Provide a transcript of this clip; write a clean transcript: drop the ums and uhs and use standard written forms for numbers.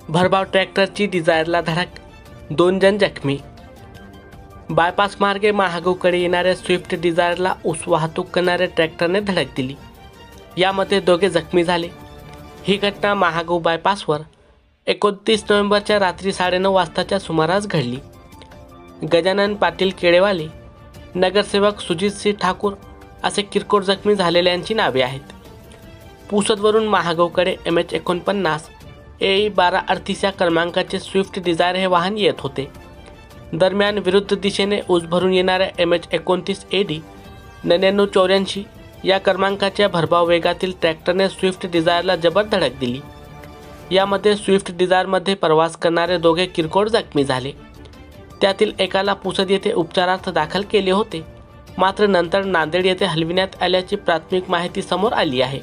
भरधाव ट्रॅक्टरची डिझायरला धडक, 2 जण जखमी। बायपास मार्गे महागावकडे येणाऱ्या स्विफ्ट डिझायरला ऊस वाहतूक करणाऱ्या ट्रॅक्टरने धडक दिली। यामध्ये दोघे जखमी झाले। ही घटना महागाव बायपासवर 29 नोव्हेंबरच्या रात्री 9:30 वाजताच्या सुमारास घडली। गजानन पाटील केळेवाले, नगरसेवक सुजित सिंह ठाकूर असे किरकोळ जखमी झालेल्यांची नावे आहेत। पुसदवरून महागावकडे MH49 AE 1238 या क्रमांकाचे स्विफ्ट डिझायर हे वाहन येत होते। दरम्यान विरुद्ध दिशेने ऊस भरून येणाऱ्या MH29 AD 9984 या क्रमांकाच्या भरधाव वेगातील ट्रॅक्टरने स्विफ्ट डिझायरला जबर धडक दिली। यामध्ये स्विफ्ट डिझायरमध्ये प्रवास करणारे दोघे किरकोळ जखमी झाले। त्यातील एकाला पुसद येथे उपचारार्थ दाखल केले होते, मात्र नंतर नांदेड येथे हलविण्यात आल्याची प्राथमिक माहिती समोर आली आहे।